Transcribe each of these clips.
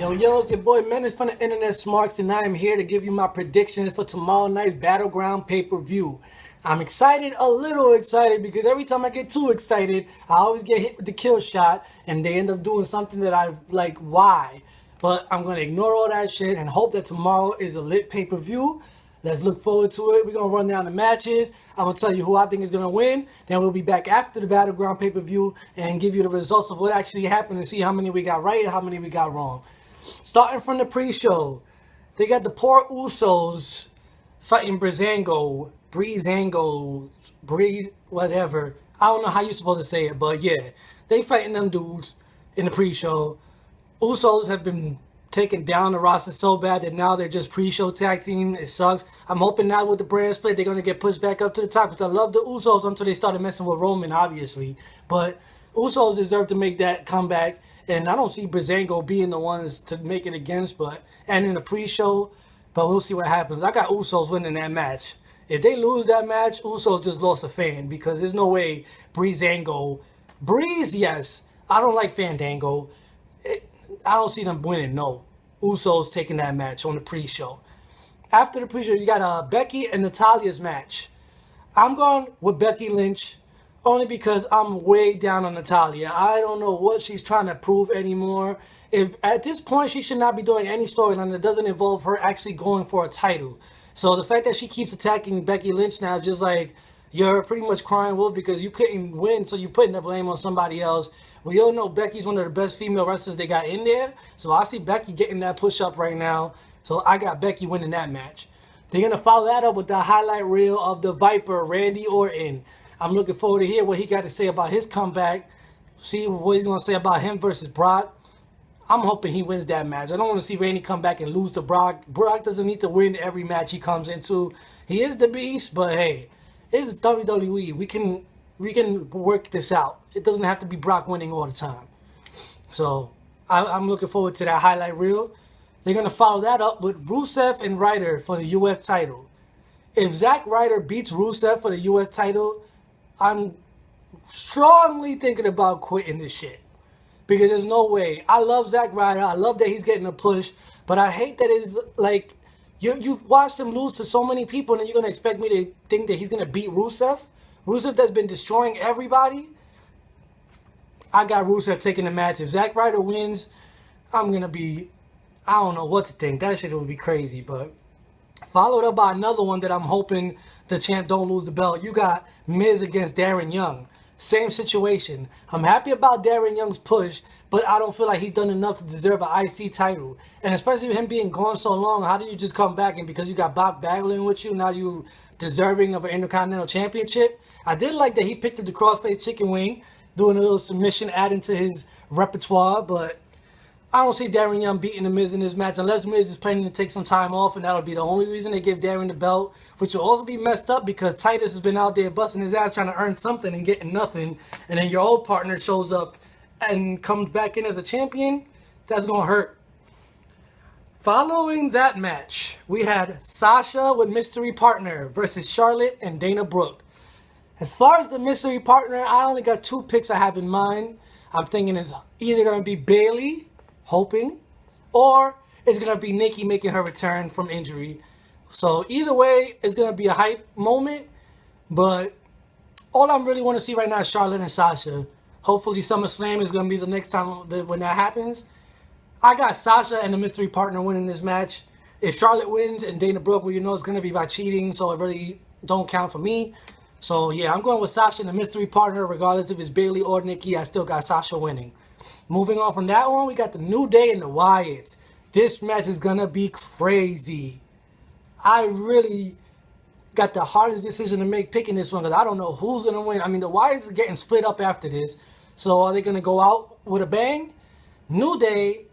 Yo, it's your boy Menace from the internet Smarks, and I am here to give you my predictions for tomorrow night's BattleGround pay-per-view. I'm excited, a little excited, because every time I get too excited, I always get hit with the kill shot, and they end up doing something that I like, why? But I'm going to ignore all that shit and hope that tomorrow is a lit pay-per-view. Let's look forward to it. We're going to run down the matches. I'm going to tell you who I think is going to win. Then we'll be back after the BattleGround pay-per-view and give you the results of what actually happened and see how many we got right and how many we got wrong. Starting from the pre-show, they got the poor Usos fighting Breezango, whatever. I don't know how you're supposed to say it, but yeah. They fighting them dudes in the pre-show. Usos have been taking down the roster so bad that now they're just pre-show tag team. It sucks. I'm hoping now with the brand split, they're going to get pushed back up to the top because I love the Usos until they started messing with Roman, obviously. But Usos deserve to make that comeback. And I don't see Breezango being the ones to make it against, and in the pre-show, but we'll see what happens. I got Usos winning that match. If they lose that match, Usos just lost a fan because there's no way Breeze, yes. I don't like Fandango. I don't see them winning, no. Usos taking that match on the pre-show. After the pre-show, you got Becky and Natalya's match. I'm going with Becky Lynch. Only because I'm way down on Natalya. I don't know what she's trying to prove anymore. If at this point she should not be doing any storyline that doesn't involve her actually going for a title. So the fact that she keeps attacking Becky Lynch now is just like, you're pretty much crying wolf because you couldn't win, so you're putting the blame on somebody else. We all know Becky's one of the best female wrestlers they got in there. So I see Becky getting that push up right now. So I got Becky winning that match. They're going to follow that up with the highlight reel of the Viper, Randy Orton. I'm looking forward to hear what he got to say about his comeback. See what he's going to say about him versus Brock. I'm hoping he wins that match. I don't want to see Randy come back and lose to Brock. Brock doesn't need to win every match he comes into. He is the beast, but hey, it's WWE. We can work this out. It doesn't have to be Brock winning all the time. So I'm looking forward to that highlight reel. They're going to follow that up with Rusev and Ryder for the U.S. title. If Zack Ryder beats Rusev for the U.S. title, I'm strongly thinking about quitting this shit. Because there's no way. I love Zack Ryder. I love that he's getting a push. But I hate that it's like, you've watched him lose to so many people, and then you're going to expect me to think that he's going to beat Rusev? Rusev that's been destroying everybody? I got Rusev taking the match. If Zack Ryder wins, I'm going to be, I don't know what to think. That shit would be crazy. But followed up by another one that I'm hoping the champ don't lose the belt. You got Miz against Darren Young. Same situation. I'm happy about Darren Young's push, but I don't feel like he's done enough to deserve an IC title. And especially with him being gone so long, how do you just come back and because you got Brock battling with you, now you deserving of an Intercontinental Championship? I did like that he picked up the crossface chicken wing, doing a little submission, adding to his repertoire, but I don't see Darren Young beating the Miz in this match unless Miz is planning to take some time off, and that'll be the only reason they give Darren the belt, which will also be messed up because Titus has been out there busting his ass trying to earn something and getting nothing, and then your old partner shows up and comes back in as a champion. That's going to hurt. Following that match, we had Sasha with mystery partner versus Charlotte and Dana Brooke. As far as the mystery partner, I only got two picks I have in mind. I'm thinking it's either going to be Bayley, hoping, or it's going to be Nikki making her return from injury. So either way, it's going to be a hype moment, but all I really want to see right now is Charlotte and Sasha. Hopefully SummerSlam is going to be the next time when that happens. I got Sasha and the mystery partner winning this match. If Charlotte wins and Dana Brooke, well, you know it's going to be by cheating, so it really don't count for me. So yeah, I'm going with Sasha and the mystery partner, regardless if it's Bayley or Nikki. I still got Sasha winning. Moving on from that one, we got the New Day and the Wyatts. This match is going to be crazy. I really got the hardest decision to make picking this one because I don't know who's going to win. I mean, the Wyatts are getting split up after this. So are they going to go out with a bang? New Day,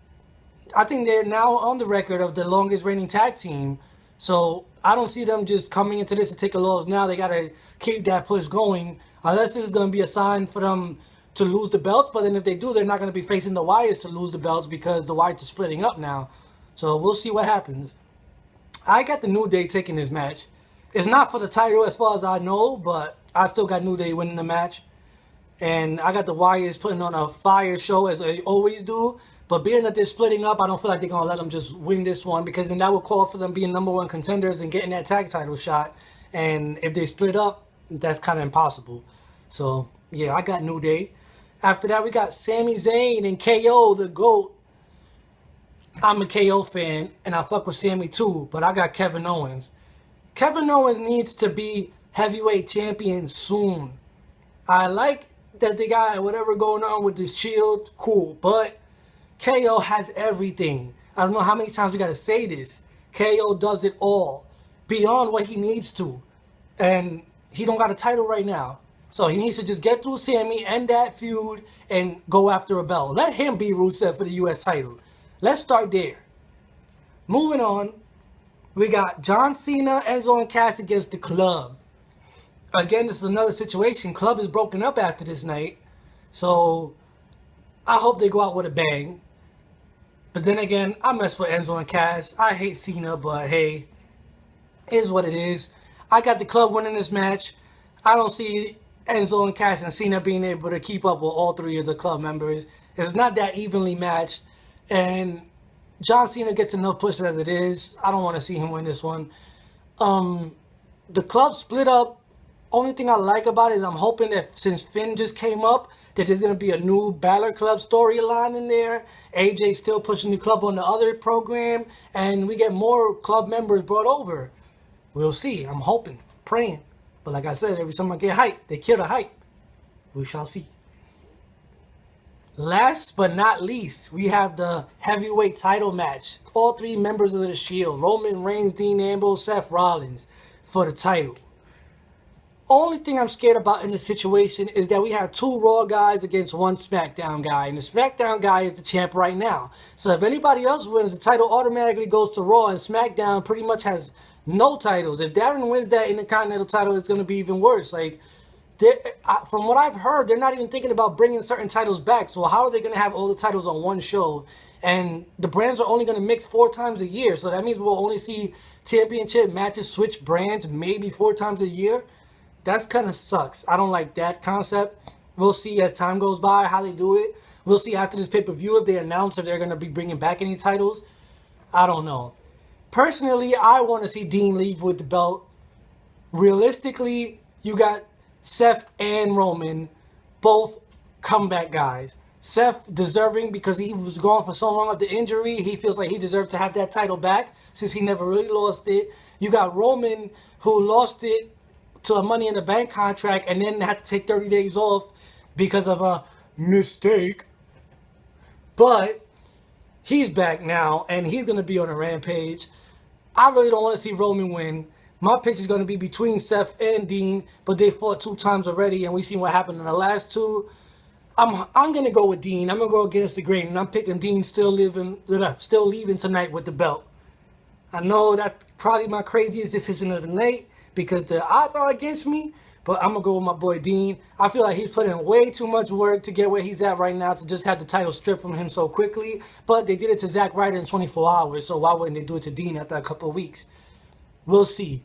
I think they're now on the record of the longest reigning tag team. So I don't see them just coming into this to take a loss now. They got to keep that push going. Unless this is going to be a sign for them to lose the belts, but then if they do, they're not going to be facing the Wyatts to lose the belts because the Wyatts are splitting up now. So we'll see what happens. I got the New Day taking this match. It's not for the title as far as I know, but I still got New Day winning the match. And I got the Wyatts putting on a fire show as they always do. But being that they're splitting up, I don't feel like they're going to let them just win this one, because then that would call for them being #1 contenders and getting that tag title shot. And if they split up, that's kind of impossible. So, yeah, I got New Day. After that, we got Sami Zayn and KO, the GOAT. I'm a KO fan, and I fuck with Sami too, but I got Kevin Owens. Kevin Owens needs to be heavyweight champion soon. I like that they got whatever going on with the Shield, cool, but KO has everything. I don't know how many times we gotta say this. KO does it all, beyond what he needs to, and he don't got a title right now. So he needs to just get through Sami, end that feud, and go after a belt. Let him be Rusev for the U.S. title. Let's start there. Moving on, we got John Cena, Enzo, and Cass against the Club. Again, this is another situation. Club is broken up after this night, so I hope they go out with a bang. But then again, I mess with Enzo and Cass. I hate Cena, but hey, it is what it is. I got the Club winning this match. I don't see Enzo and Cass and Cena being able to keep up with all three of the Club members. It's not that evenly matched, and John Cena gets enough push as it is. I don't want to see him win this one. The Club split up. Only thing I like about it is I'm hoping that since Finn just came up, that there's going to be a new Balor Club storyline in there. AJ still pushing the Club on the other program, and we get more Club members brought over. We'll see. I'm hoping, praying. But like I said, every time I get hype, they kill the hype. We shall see. Last but not least, we have the heavyweight title match. All three members of the Shield, Roman Reigns, Dean Ambrose, Seth Rollins, for the title. Only thing I'm scared about in this situation is that we have 2 Raw guys against 1 SmackDown guy. And the SmackDown guy is the champ right now. So if anybody else wins, the title automatically goes to Raw, and SmackDown pretty much has no titles. If Darren wins that Intercontinental title, it's going to be even worse. Like, from what I've heard, they're not even thinking about bringing certain titles back. So how are they going to have all the titles on one show? And the brands are only going to mix 4 times a year. So that means we'll only see championship matches switch brands maybe 4 times a year. That's kind of sucks. I don't like that concept. We'll see as time goes by how they do it. We'll see after this pay-per-view if they announce if they're going to be bringing back any titles. I don't know. Personally, I want to see Dean leave with the belt. Realistically, you got Seth and Roman, both comeback guys. Seth deserving because he was gone for so long of the injury. He feels like he deserves to have that title back since he never really lost it. You got Roman, who lost it to a Money in the Bank contract and then had to take 30 days off because of a mistake. But he's back now, and he's going to be on a rampage. I really don't want to see Roman win. My pick is going to be between Seth and Dean, but they fought 2 times already, and we seen what happened in the last 2. I'm going to go with Dean. I'm going to go against the grain, and I'm picking Dean still leaving tonight with the belt. I know that's probably my craziest decision of the night, because the odds are against me, but I'm going to go with my boy Dean. I feel like he's put in way too much work to get where he's at right now to just have the title stripped from him so quickly. But they did it to Zack Ryder in 24 hours, so why wouldn't they do it to Dean after a couple of weeks? We'll see.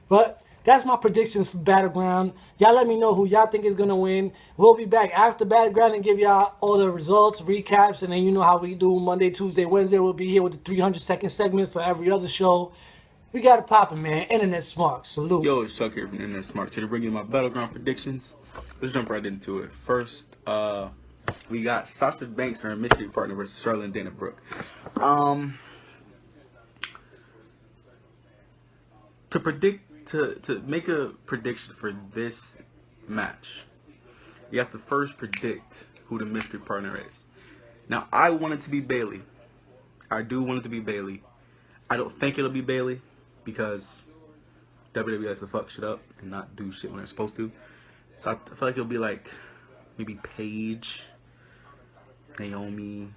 But that's my predictions for BattleGround. Y'all let me know who y'all think is going to win. We'll be back after BattleGround and give y'all all the results, recaps, and then you know how we do Monday, Tuesday, Wednesday. We'll be here with the 300-second segment for every other show. We got it popping, man. Internet Smarks. Salute. Yo, it's Chuck here from Internet Smarks. Here to bring you my BattleGround predictions. Let's jump right into it. First, we got Sasha Banks and her mystery partner versus Charlotte and Dana Brooke. To make a prediction for this match, you have to first predict who the mystery partner is. Now, I want it to be Bayley. I do want it to be Bayley. I don't think it'll be Bayley, because WWE has to fuck shit up and not do shit when they're supposed to. So I feel like it'll be like maybe Paige, Naomi,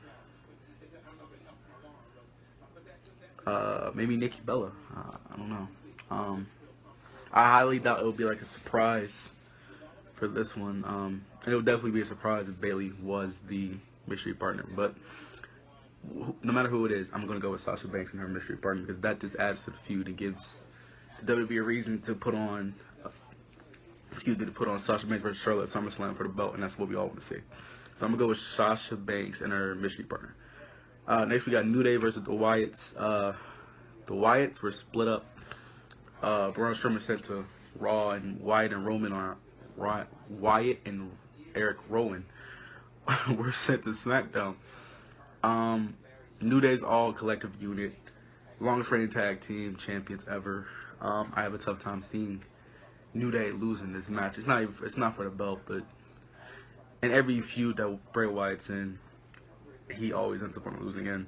maybe Nikki Bella. I don't know. I highly doubt it'll be like a surprise for this one. And it would definitely be a surprise if Bayley was the mystery partner. But no matter who it is, I'm going to go with Sasha Banks and her mystery partner, because that just adds to the feud and gives the WWE a reason to put on, Sasha Banks versus Charlotte at SummerSlam for the belt, and that's what we all want to see. So I'm going to go with Sasha Banks and her mystery partner. Next we got New Day versus the Wyatts. The Wyatts were split up. Braun Strowman sent to Raw, and Wyatt and Roman are Wyatt and Eric Rowan were sent to SmackDown. New Day's all collective unit, longest reigning tag team champions ever. I have a tough time seeing New Day losing this match. It's not for the belt, but in every feud that Bray Wyatt's in, he always ends up on the losing end.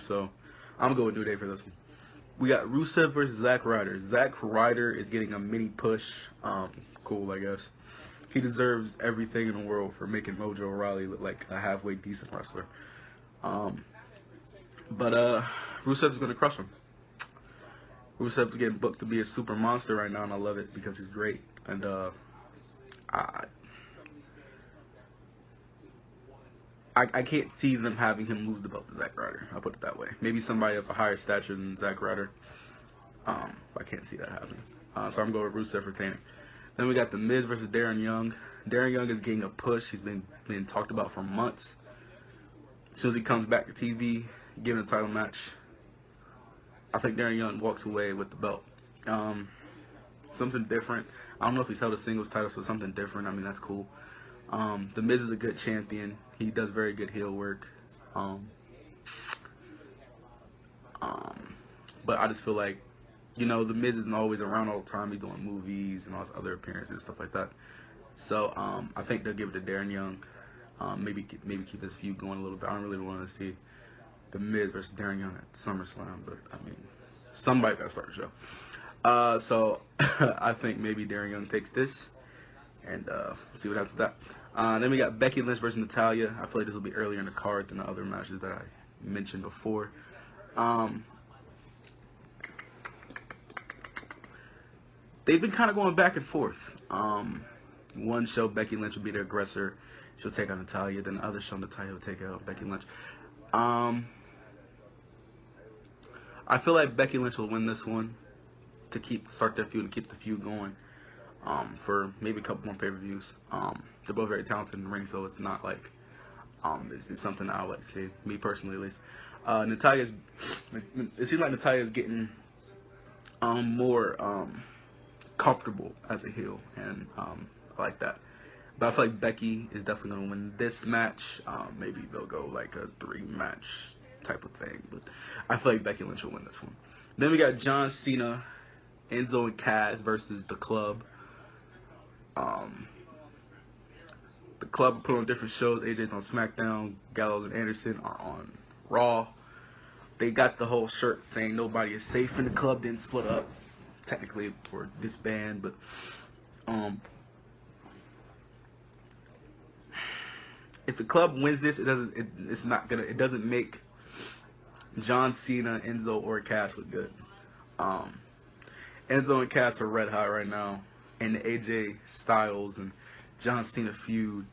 So I'm gonna go with New Day for this one. We got Rusev versus Zack Ryder. Zack Ryder is getting a mini push. Cool, I guess. He deserves everything in the world for making Mojo Rawley look like a halfway decent wrestler. But Rusev's gonna crush him. Rusev's getting booked to be a super monster right now, and I love it because he's great. And I can't see them having him lose the belt to Zack Ryder. I'll put it that way. Maybe somebody of a higher stature than Zack Ryder. I can't see that happening. So I'm going with Rusev retaining. Then we got The Miz versus Darren Young. Darren Young is getting a push. He's been talked about for months. As soon as he comes back to TV, given a title match, I think Darren Young walks away with the belt. Something different. I don't know if he's held a singles title, so something different. I mean, that's cool. The Miz is a good champion. He does very good heel work. But I just feel like, The Miz isn't always around all the time. He's doing movies and all his other appearances and stuff like that. So I think they'll give it to Darren Young. Maybe keep this feud going a little bit. I don't really want to see The Miz versus Darren Young at SummerSlam, but I mean, somebody got to start the show. So I think maybe Darren Young takes this, and see what happens with that. Then we got Becky Lynch versus Natalya. I feel like this will be earlier in the card than the other matches that I mentioned before. They've been kind of going back and forth. One show, Becky Lynch will be the aggressor. She'll take out Natalya. Then the other show, Natalya will take out Becky Lynch. I feel like Becky Lynch will win this one to start that feud and keep the feud going for maybe a couple more pay-per-views. They're both very talented in the ring, so it's not like it's something that I would like to see, me personally at least. It seems like Natalya's getting more comfortable as a heel, and I like that. But I feel like Becky is definitely going to win this match. Maybe they'll go like a 3-match type of thing, but I feel like Becky Lynch will win this one. Then we got John Cena, Enzo and Cass versus The Club. The Club put on different shows. AJ's on SmackDown, Gallows and Anderson are on Raw. They got the whole shirt saying nobody is safe in the club. Didn't split up technically or disband, but if the Club wins this, it doesn't make John Cena, Enzo, or Cass look good. Enzo and Cass are red hot right now, and the AJ Styles and John Cena feud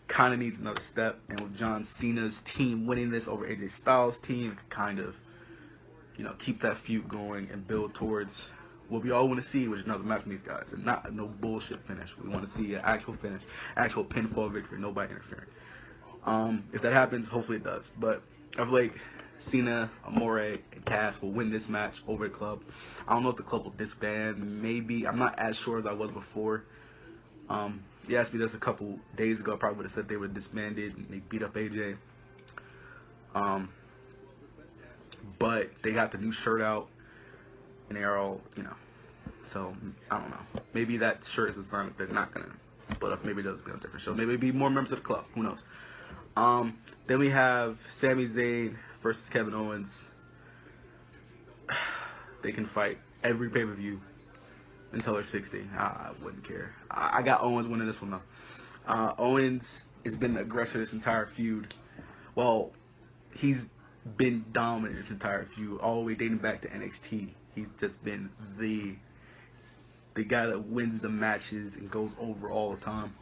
kind of needs another step. And with John Cena's team winning this over AJ Styles' team, it can kind of, keep that feud going and build towards what we all want to see, which is another match from these guys, and not no bullshit finish. We want to see an actual finish, actual pinfall victory, nobody interfering. If that happens, hopefully it does. But I feel like Cena, Amore, and Cass will win this match over the Club. I don't know if the Club will disband. Maybe. I'm not as sure as I was before. You asked me this a couple days ago, I probably would have said they were disbanded and they beat up AJ. But they got the new shirt out, and they're all, so I don't know. Maybe that shirt is a sign that they're not going to split up. Maybe they'll be on a different show. Maybe it'll be more members of the Club. Who knows? Then we have Sami Zayn versus Kevin Owens. They can fight every pay-per-view until they're 60. I wouldn't care. I got Owens winning this one, though. Owens has been the aggressor this entire feud. Well, he's been dominant this entire feud, all the way dating back to NXT. He's just been the guy that wins the matches and goes over all the time.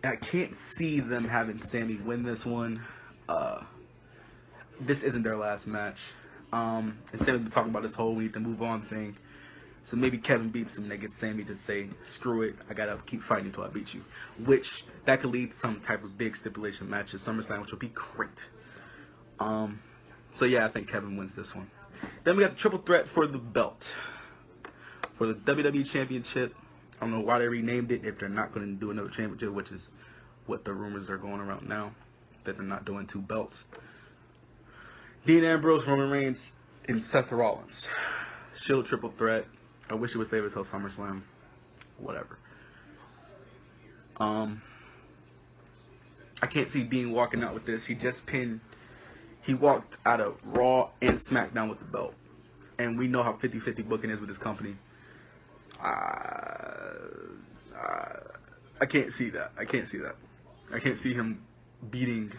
I can't see them having Sami win this one. This isn't their last match. And Sami's been talking about this whole we need to move on thing. So maybe Kevin beats him and they get Sammy to say, screw it, I gotta keep fighting until I beat you. Which, that could lead to some type of big stipulation match at SummerSlam, which will be great. So yeah, I think Kevin wins this one. Then we got the triple threat for the belt. For the WWE Championship, I don't know why they renamed it if they're not going to do another championship, which is what the rumors are going around now, that they're not doing 2 belts. Dean Ambrose, Roman Reigns, and Seth Rollins. Shield triple threat. I wish it would save it till SummerSlam. Whatever. I can't see Dean walking out with this. He walked out of Raw and SmackDown with the belt. And we know how 50-50 booking is with this company. I can't see that. I can't see him beating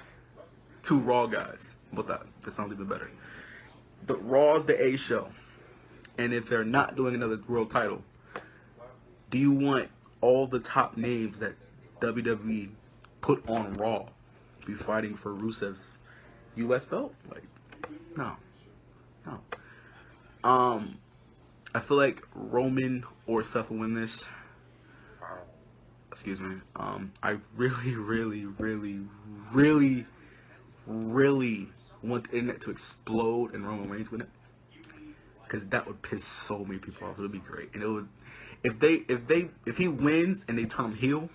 2 Raw guys. But that sounds even better. The Raw's the A show. And if they're not doing another world title, do you want all the top names that WWE put on Raw be fighting for Rusev's US belt? Like, no. I feel like Roman or Seth will win this. Excuse me. I really want the internet to explode and Roman Reigns win it, because that would piss so many people off. It would be great, and it would. If he wins and they turn him heel,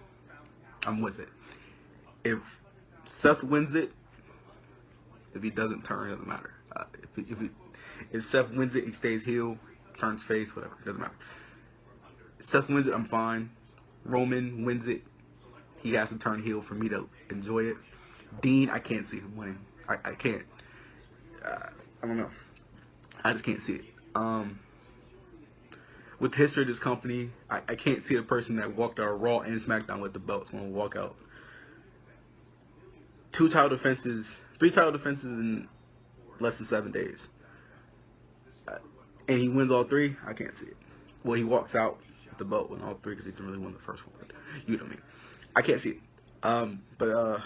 I'm with it. If Seth wins it, if he doesn't turn, it doesn't matter. If Seth wins it, he stays heel, turns face, whatever. It doesn't matter. Seth wins it, I'm fine. Roman wins it, he has to turn heel for me to enjoy it. Dean, I can't see him winning. I can't. I don't know. I just can't see it. With the history of this company, I can't see a person that walked out of Raw and SmackDown with the belts when we walk out. 3 title defenses in less than 7 days. And he wins all 3, I can't see it. Well, he walks out with the belt with all 3 because he didn't really win the first one. But you know what I mean. I can't see it. I'm going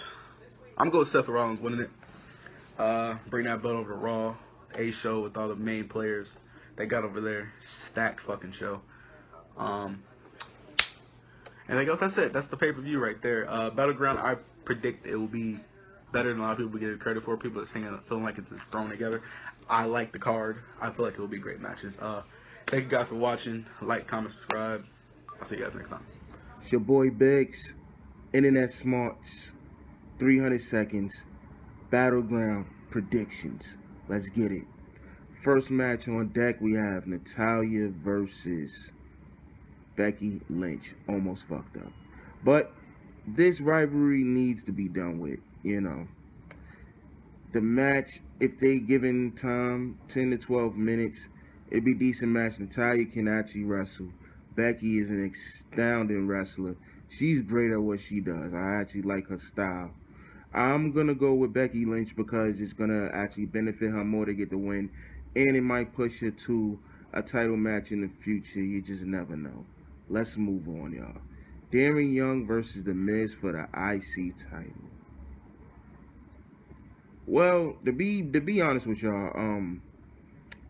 to go with Seth Rollins winning it. Bring that belt over to Raw. A show with all the main players they got over there. Stacked fucking show. Anything else? That's it. That's the pay-per-view right there. BattleGround, I predict it will be better than a lot of people give it credit for. People are feeling like it's just thrown together. I like the card. I feel like it will be great matches. Thank you guys for watching. Like, comment, subscribe. I'll see you guys next time. It's your boy Biggs. Internet Smarks. 300 seconds. BattleGround predictions. Let's get it. First match on deck, we have Natalya versus Becky Lynch. Almost fucked up. But this rivalry needs to be done with, you know. The match, if they given time, 10 to 12 minutes, it'd be a decent match. Natalya can actually wrestle. Becky is an astounding wrestler. She's great at what she does. I actually like her style. I'm going to go with Becky Lynch because it's going to actually benefit her more to get the win. And it might push her to a title match in the future. You just never know. Let's move on, y'all. Darren Young versus The Miz for the IC title. Well, to be honest with y'all,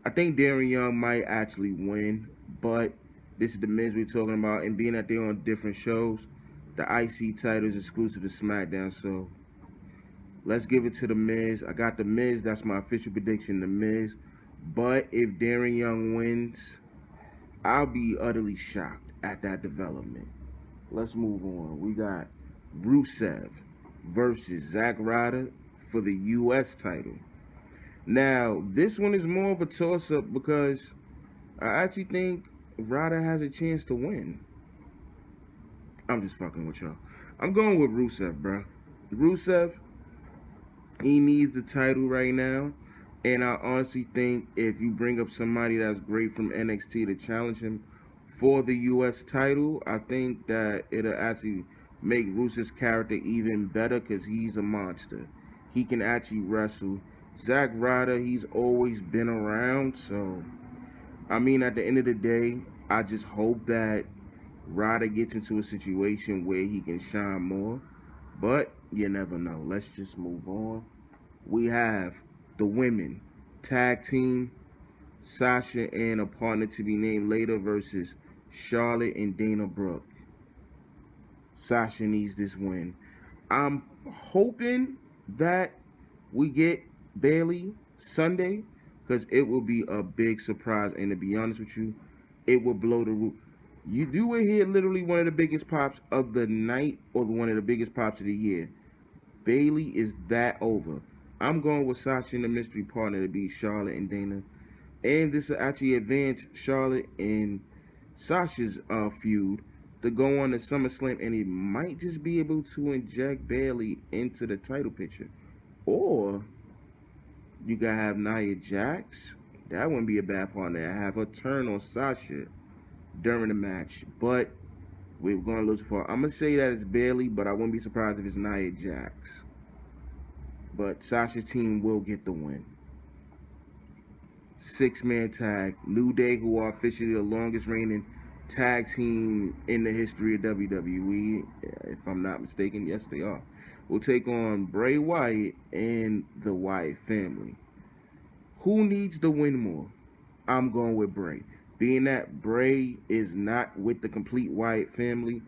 I think Darren Young might actually win. But this is The Miz we're talking about. And being that they're on different shows, the IC title is exclusive to SmackDown. So let's give it to The Miz. I got The Miz. That's my official prediction, The Miz. But if Darren Young wins, I'll be utterly shocked at that development. Let's move on. We got Rusev versus Zack Ryder for the U.S. title. Now, this one is more of a toss-up because I actually think Ryder has a chance to win. I'm just fucking with y'all. I'm going with Rusev, bro. Rusev, he needs the title right now. And I honestly think if you bring up somebody that's great from NXT to challenge him for the U.S. title, I think that it'll actually make Rusev's character even better because he's a monster. He can actually wrestle. Zack Ryder, he's always been around. So, I mean, at the end of the day, I just hope that Ryder gets into a situation where he can shine more. But you never know. Let's just move on. We have the women tag team Sasha and a partner to be named later versus Charlotte and Dana Brooke. Sasha needs this win. I'm hoping that we get Bailey Sunday because it will be a big surprise. And to be honest with you, it will blow the roof. You do it here, literally one of the biggest pops of the night or one of the biggest pops of the year. Bailey is that over. I'm going with Sasha and the mystery partner to beat Charlotte and Dana. And this will actually advance Charlotte and Sasha's feud to go on to SummerSlam, and he might just be able to inject Bailey into the title picture. Or you gotta have Nia Jax. That wouldn't be a bad partner. Have her turn on Sasha during the match. But we're gonna lose for. I'm gonna say that it's Bailey, but I wouldn't be surprised if it's Nia Jax. But Sasha's team will get the win. 6-man tag. New Day, who are officially the longest reigning tag team in the history of WWE, if I'm not mistaken. Yes, they are. Will take on Bray Wyatt and the Wyatt family. Who needs to win more? I'm going with Bray. Being that Bray is not with the complete Wyatt family,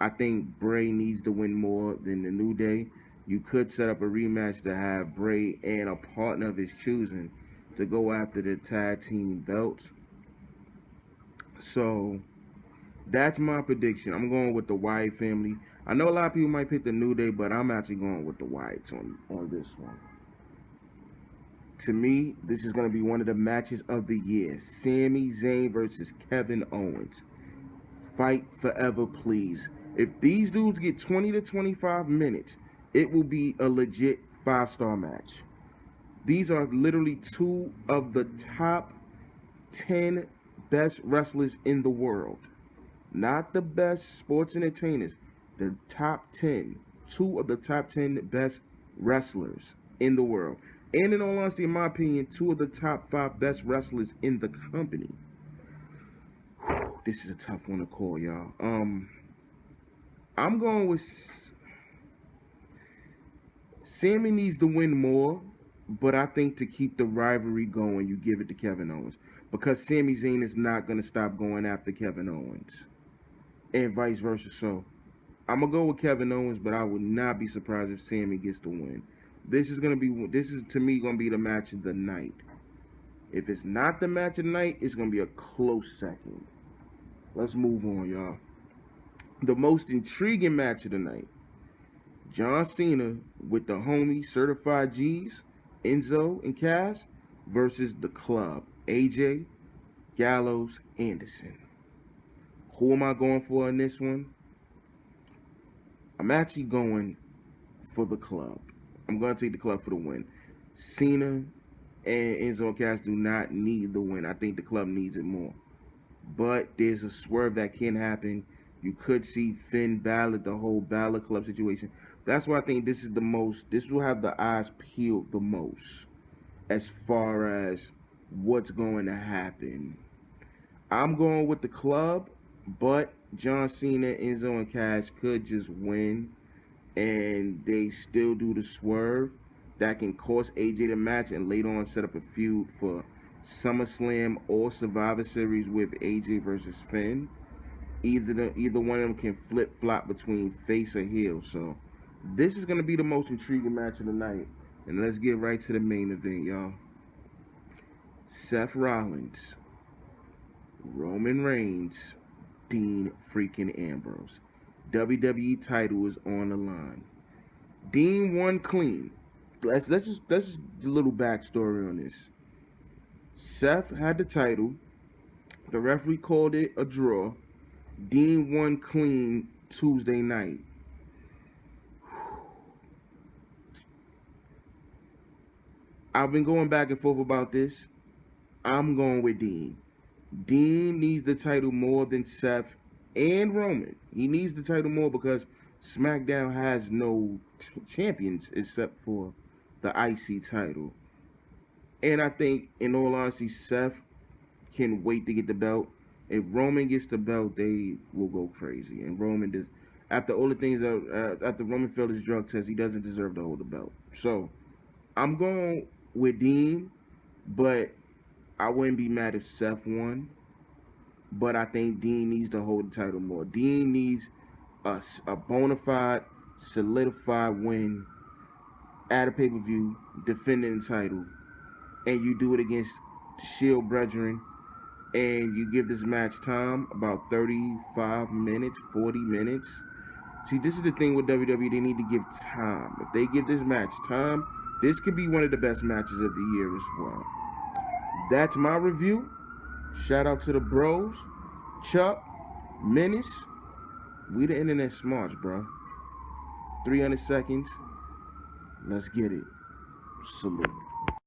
I think Bray needs to win more than the New Day. You could set up a rematch to have Bray and a partner of his choosing to go after the tag team belts. So that's my prediction. I'm going with the Wyatt family. I know a lot of people might pick the New Day, but I'm actually going with the Wyatts on this one. To me, this is going to be one of the matches of the year. Sami Zayn versus Kevin Owens. Fight forever, please. If these dudes get 20 to 25 minutes, it will be a legit 5-star match. These are literally two of the top 10 best wrestlers in the world. Not the best sports entertainers. The top 10. Two of the top 10 best wrestlers in the world. And in all honesty, in my opinion, two of the top 5 best wrestlers in the company. This is a tough one to call, y'all. I'm going with Sami needs to win more, but I think to keep the rivalry going, you give it to Kevin Owens. Because Sami Zayn is not going to stop going after Kevin Owens. And vice versa. So, I'm going to go with Kevin Owens, but I would not be surprised if Sami gets the win. This is to me going to be the match of the night. If it's not the match of the night, it's going to be a close second. Let's move on, y'all. The most intriguing match of the night. John Cena with the homies Certified G's, Enzo and Cass versus the Club, AJ, Gallows, Anderson. Who am I going for in this one? I'm actually going for the Club. I'm going to take the Club for the win. Cena and Enzo and Cass do not need the win. I think the Club needs it more. But there's a swerve that can happen. You could see Finn Balor, the whole Balor Club situation. That's why I think this will have the eyes peeled the most as far as what's going to happen. I'm going with the Club, but John Cena, Enzo, and Cass could just win, and they still do the swerve that can cost AJ the match and later on set up a feud for SummerSlam or Survivor Series with AJ versus Finn. Either one of them can flip-flop between face or heel. So this is going to be the most intriguing match of the night. And let's get right to the main event, y'all. Seth Rollins, Roman Reigns, Dean freaking Ambrose. WWE title is on the line. Dean won clean. Let's just do a little backstory on this. Seth had the title. The referee called it a draw. Dean won clean Tuesday night. I've been going back and forth about this. I'm going with Dean. Dean needs the title more than Seth and Roman. He needs the title more because SmackDown has no champions except for the IC title. And I think, in all honesty, Seth can wait to get the belt. If Roman gets the belt, they will go crazy. And Roman does. After all the things after Roman failed his drug test, he doesn't deserve to hold the belt. So I'm going with Dean, but I wouldn't be mad if Seth won, but I think Dean needs to hold the title more. Dean needs a bona fide, solidified win at a pay-per-view, defending the title, and you do it against the Shield Brethren, and you give this match time, about 35 minutes, 40 minutes. See, this is the thing with WWE, they need to give time. If they give this match time, this could be one of the best matches of the year as well. That's my review. Shout out to the bros, Chuck, Menace. We the internet smarts, bro. 300 seconds. Let's get it. Salute.